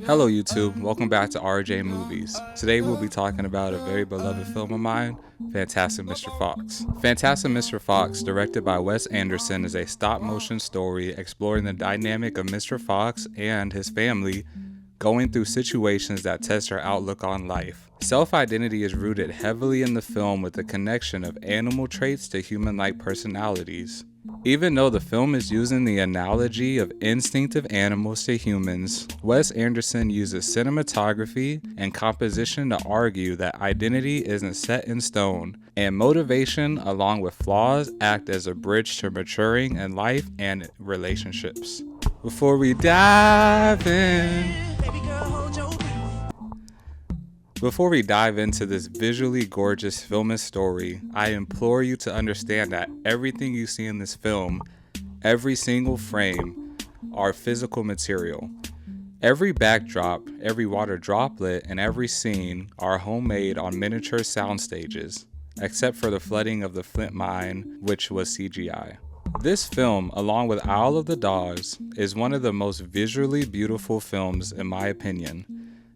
Hello YouTube, welcome back to RJ Movies. Today we'll be talking about a very beloved film of mine, Fantastic Mr. Fox. Fantastic Mr. Fox, directed by Wes Anderson, is a stop-motion story exploring the dynamic of Mr. Fox and his family going through situations that test their outlook on life. Self-identity is rooted heavily in the film with the connection of animal traits to human-like personalities. Even though the film is using the analogy of instinctive animals to humans, Wes Anderson uses cinematography and composition to argue that identity isn't set in stone, and motivation along with flaws act as a bridge to maturing in life and relationships. Before we dive into this visually gorgeous film and story, I implore you to understand that everything you see in this film, every single frame, are physical material. Every backdrop, every water droplet, and every scene are homemade on miniature sound stages, except for the flooding of the Flint mine, which was CGI. This film, along with Isle of the Dogs, is one of the most visually beautiful films in my opinion.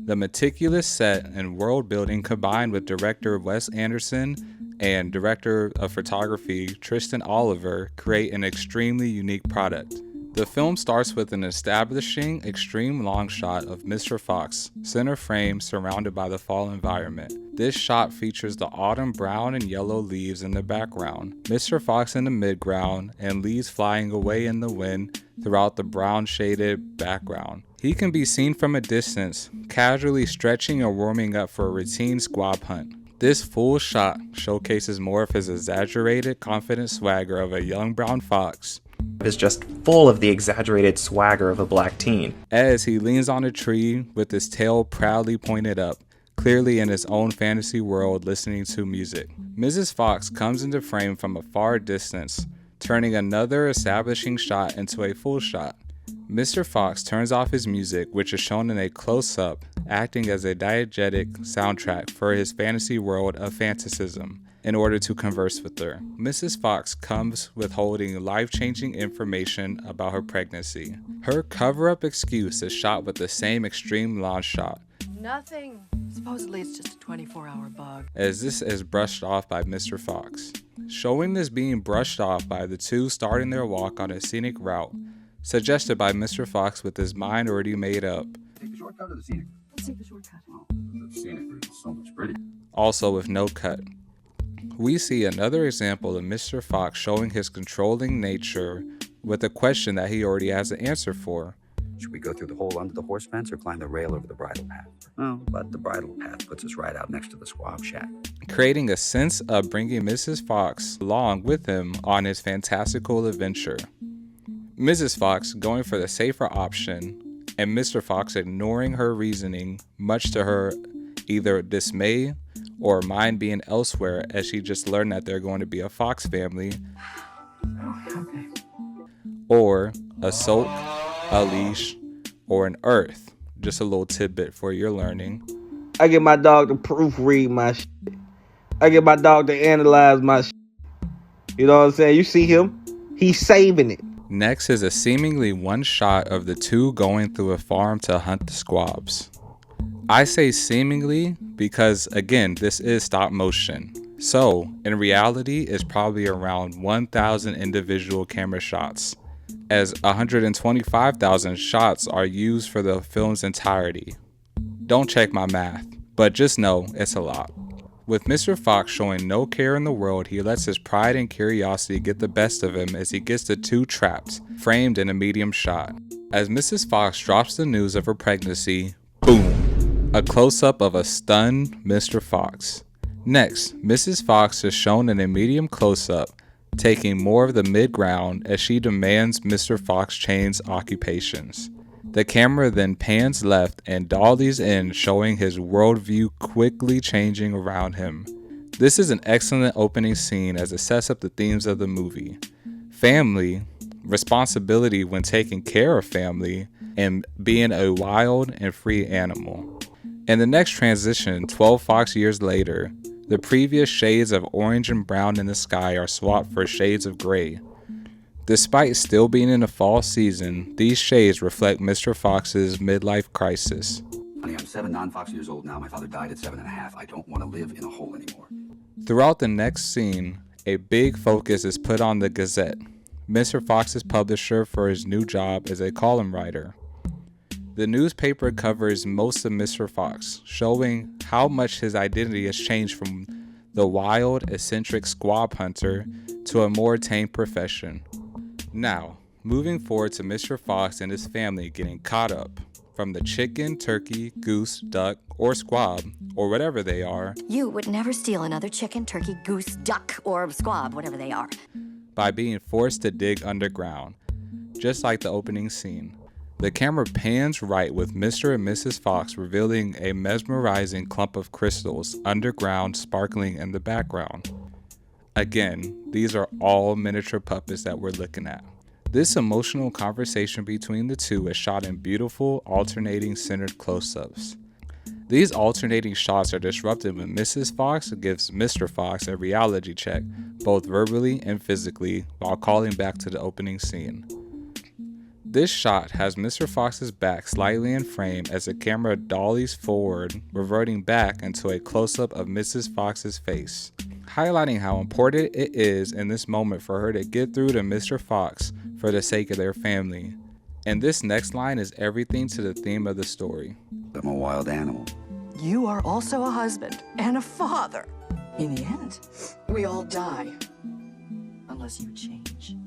The meticulous set and world building combined with director Wes Anderson and director of photography Tristan Oliver create an extremely unique product. The film starts with an establishing extreme long shot of Mr. Fox, center frame surrounded by the fall environment. This shot features the autumn brown and yellow leaves in the background, Mr. Fox in the midground, and leaves flying away in the wind throughout the brown shaded background. He can be seen from a distance, casually stretching or warming up for a routine squab hunt. This full shot showcases more of his exaggerated, confident swagger of a young brown fox. Is just full of the exaggerated swagger of a black teen. As he leans on a tree with his tail proudly pointed up, clearly in his own fantasy world listening to music. Mrs. Fox comes into frame from a far distance, turning another establishing shot into a full shot. Mr. Fox turns off his music, which is shown in a close-up, acting as a diegetic soundtrack for his fantasy world of fantasism, in order to converse with her. Mrs. Fox comes with holding life-changing information about her pregnancy. Her cover-up excuse is shot with the same extreme long shot. Nothing. Supposedly it's just a 24-hour bug. As this is brushed off by Mr. Fox. Showing this being brushed off by the two starting their walk on a scenic route, suggested by Mr. Fox with his mind already made up. Take the shortcut or the scenic? Let's take the shortcut. Oh, the scenic route is so much prettier. Also with no cut. We see another example of Mr. Fox showing his controlling nature with a question that he already has an answer for. Should we go through the hole under the horse fence or climb the rail over the bridle path? Oh, but the bridle path puts us right out next to the squab shack. Creating a sense of bringing Mrs. Fox along with him on his fantastical adventure. Mrs. Fox going for the safer option, and Mr. Fox ignoring her reasoning, much to her either dismay or mind being elsewhere as she just learned that they're going to be a Fox family, or a soak, a leash, or an earth. Just a little tidbit for your learning. I get my dog to proofread my shit. I get my dog to analyze my shit. You know what I'm saying? You see him? He's saving it. Next is a seemingly one shot of the two going through a farm to hunt the squabs. I say seemingly because, again, this is stop motion. So, in reality, it's probably around 1,000 individual camera shots, as 125,000 shots are used for the film's entirety. Don't check my math, but just know it's a lot. With Mr. Fox showing no care in the world, he lets his pride and curiosity get the best of him as he gets the two trapped, framed in a medium shot. As Mrs. Fox drops the news of her pregnancy, boom, a close-up of a stunned Mr. Fox. Next, Mrs. Fox is shown in a medium close-up, taking more of the mid-ground as she demands Mr. Fox change occupations. The camera then pans left and dollies in, showing his worldview quickly changing around him. This is an excellent opening scene as it sets up the themes of the movie. Family, responsibility when taking care of family, and being a wild and free animal. In the next transition, 12 Fox years later, the previous shades of orange and brown in the sky are swapped for shades of gray. Despite still being in the fall season, these shades reflect Mr. Fox's midlife crisis. Honey, I'm 7 non-Fox years old now. My father died at 7.5. I don't want to live in a hole anymore. Throughout the next scene, a big focus is put on the Gazette, Mr. Fox's publisher for his new job as a column writer. The newspaper covers most of Mr. Fox, showing how much his identity has changed from the wild, eccentric squab hunter to a more tame profession. Now, moving forward to Mr. Fox and his family getting caught up from the chicken, turkey, goose, duck, or squab, or whatever they are. You would never steal another chicken, turkey, goose, duck, or squab, whatever they are. By being forced to dig underground, just like the opening scene. The camera pans right with Mr. and Mrs. Fox revealing a mesmerizing clump of crystals underground sparkling in the background. Again, these are all miniature puppets that we're looking at. This emotional conversation between the two is shot in beautiful, alternating centered close-ups. These alternating shots are disruptive when Mrs. Fox gives Mr. Fox a reality check, both verbally and physically, while calling back to the opening scene. This shot has Mr. Fox's back slightly in frame as the camera dollies forward, reverting back into a close-up of Mrs. Fox's face, highlighting how important it is in this moment for her to get through to Mr. Fox for the sake of their family. And this next line is everything to the theme of the story. I'm a wild animal. You are also a husband and a father. In the end, we all die. Unless you change.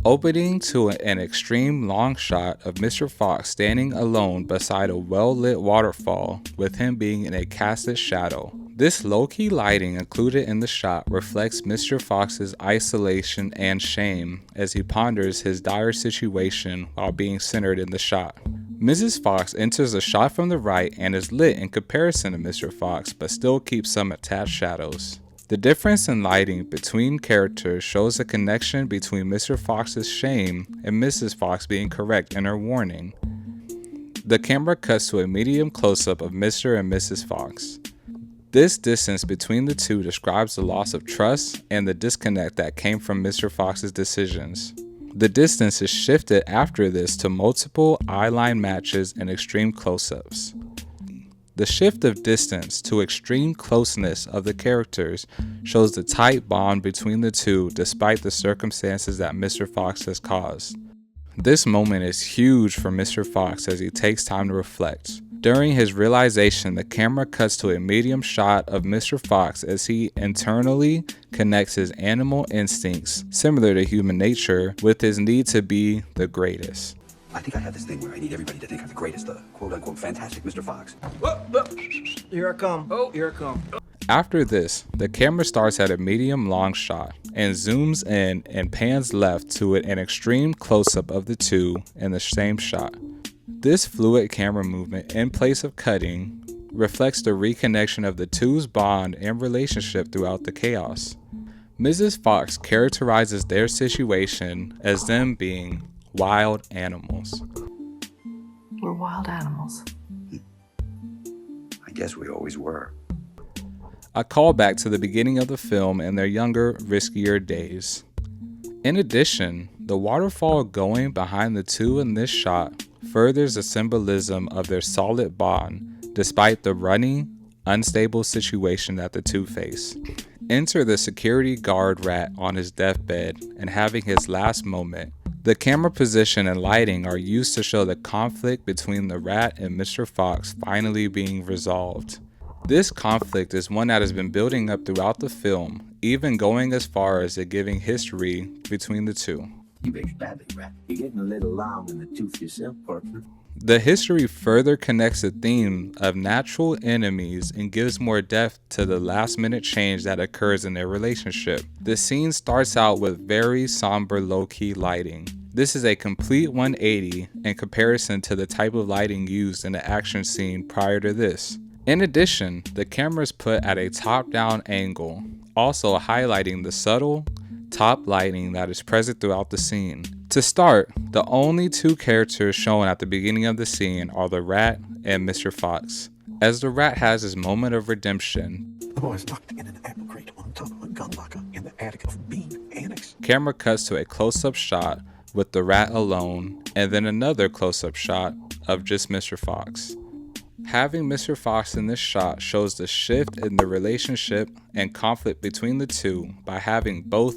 Opening to an extreme long shot of Mr. Fox standing alone beside a well-lit waterfall, with him being in a casted shadow. This low-key lighting included in the shot reflects Mr. Fox's isolation and shame as he ponders his dire situation while being centered in the shot. Mrs. Fox enters the shot from the right and is lit in comparison to Mr. Fox, but still keeps some attached shadows. The difference in lighting between characters shows a connection between Mr. Fox's shame and Mrs. Fox being correct in her warning. The camera cuts to a medium close-up of Mr. and Mrs. Fox. This distance between the two describes the loss of trust and the disconnect that came from Mr. Fox's decisions. The distance is shifted after this to multiple eye-line matches and extreme close-ups. The shift of distance to extreme closeness of the characters shows the tight bond between the two despite the circumstances that Mr. Fox has caused. This moment is huge for Mr. Fox as he takes time to reflect. During his realization, the camera cuts to a medium shot of Mr. Fox as he internally connects his animal instincts, similar to human nature, with his need to be the greatest. I think I have this thing where I need everybody to think I'm the greatest, the quote-unquote Fantastic Mr. Fox. Here I come. Oh, here I come. After this, the camera starts at a medium long shot and zooms in and pans left to an extreme close-up of the two in the same shot. This fluid camera movement in place of cutting reflects the reconnection of the two's bond and relationship throughout the chaos. Mrs. Fox characterizes their situation as them being wild animals. We're wild animals. I guess we always were. A callback to the beginning of the film and their younger, riskier days. In addition, the waterfall going behind the two in this shot furthers the symbolism of their solid bond, despite the runny, unstable situation that the two face. Enter the security guard rat on his deathbed and having his last moment. The camera position and lighting are used to show the conflict between the rat and Mr. Fox finally being resolved. This conflict is one that has been building up throughout the film, even going as far as it giving history between the two. You behaved badly, rat. You're getting a little long in the tooth yourself, partner. The history further connects the theme of natural enemies and gives more depth to the last-minute change that occurs in their relationship. The scene starts out with very somber, low-key lighting. This is a complete 180 in comparison to the type of lighting used in the action scene prior to this. In addition, the camera is put at a top-down angle, also highlighting the subtle top lighting that is present throughout the scene. To start, the only two characters shown at the beginning of the scene are the rat and Mr. Fox. As the rat has his moment of redemption, The boys locked in an apple crate on top of a gun locker in the attic of Bean Annex. camera cuts to a close-up shot with the rat alone, and then another close-up shot of just Mr. Fox. Having Mr. Fox in this shot shows the shift in the relationship and conflict between the two by having both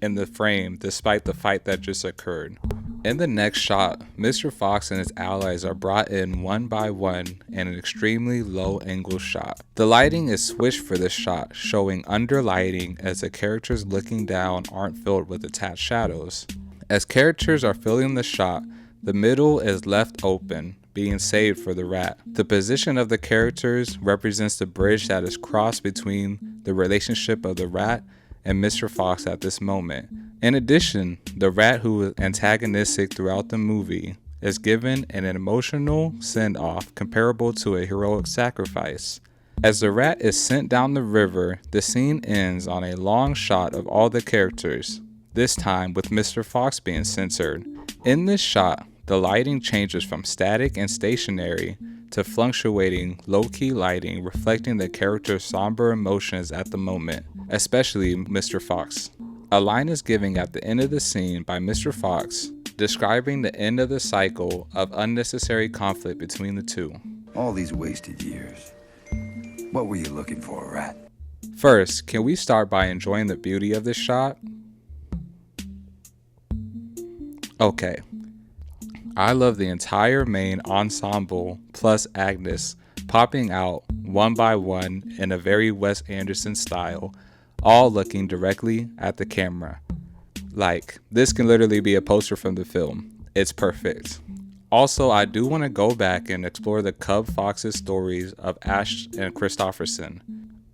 in the frame despite the fight that just occurred. In the next shot, Mr. Fox and his allies are brought in one by one in an extremely low angle shot. The lighting is switched for this shot, showing under lighting as the characters looking down aren't filled with attached shadows. As characters are filling the shot, the middle is left open, being saved for the rat. The position of the characters represents the bridge that is crossed between the relationship of the rat and Mr. Fox at this moment. In addition, the rat, who is antagonistic throughout the movie, is given an emotional send-off comparable to a heroic sacrifice. As the rat is sent down the river, the scene ends on a long shot of all the characters, this time with Mr. Fox being censored. In this shot, the lighting changes from static and stationary to fluctuating, low-key lighting reflecting the character's somber emotions at the moment, especially Mr. Fox. A line is given at the end of the scene by Mr. Fox, describing the end of the cycle of unnecessary conflict between the two. All these wasted years. What were you looking for, rat? First, can we start by enjoying the beauty of this shot? Okay. I love the entire main ensemble plus Agnes popping out one by one in a very Wes Anderson style, all looking directly at the camera. Like, this can literally be a poster from the film. It's perfect. Also, I do want to go back and explore the Cub Fox's stories of Ash and Christopherson,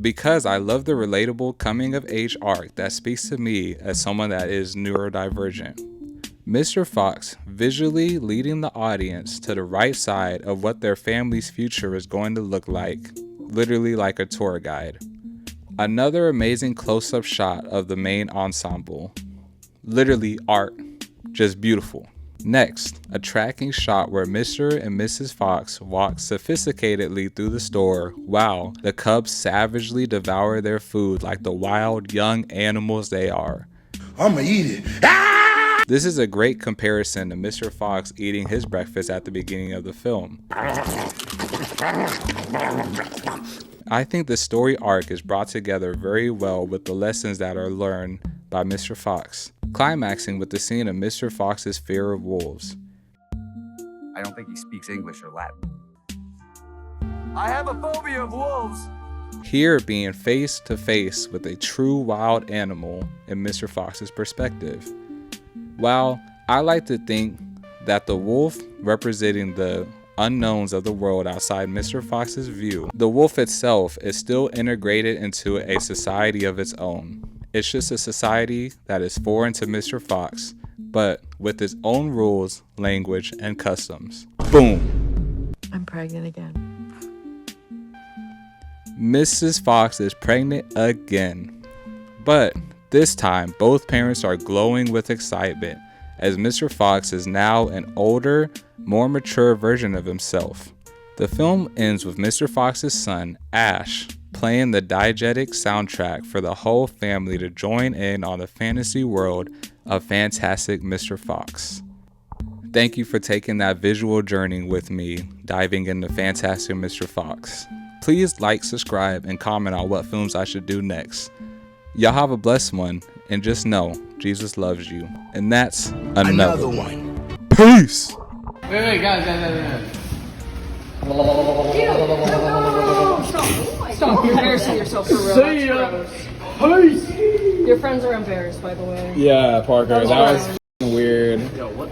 because I love the relatable coming of age arc that speaks to me as someone that is neurodivergent. Mr. Fox visually leading the audience to the right side of what their family's future is going to look like, literally like a tour guide. Another amazing close-up shot of the main ensemble. Literally art, just beautiful. Next, a tracking shot where Mr. and Mrs. Fox walk sophisticatedly through the store while the cubs savagely devour their food like the wild young animals they are. I'ma eat it. Ah! This is a great comparison to Mr. Fox eating his breakfast at the beginning of the film. I think the story arc is brought together very well with the lessons that are learned by Mr. Fox, climaxing with the scene of Mr. Fox's fear of wolves. I don't think he speaks English or Latin. I have a phobia of wolves. Here being face to face with a true wild animal in Mr. Fox's perspective. While I like to think that the wolf representing the unknowns of the world outside Mr. Fox's view, the wolf itself is still integrated into a society of its own. It's just a society that is foreign to Mr. Fox, but with its own rules, language, and customs. Boom! I'm pregnant again. Mrs. Fox is pregnant again. But this time, both parents are glowing with excitement, as Mr. Fox is now an older, more mature version of himself. The film ends with Mr. Fox's son, Ash, playing the diegetic soundtrack for the whole family to join in on the fantasy world of Fantastic Mr. Fox. Thank you for taking that visual journey with me, diving into Fantastic Mr. Fox. Please like, subscribe, and comment on what films I should do next. Y'all have a blessed one, and just know Jesus loves you. And that's another one. Peace! Wait, guys. Stop. You're embarrassing yourself for real. See ya. Peace! Your friends are embarrassed, by the way. Yeah, Parker, that was weird. Yo, what?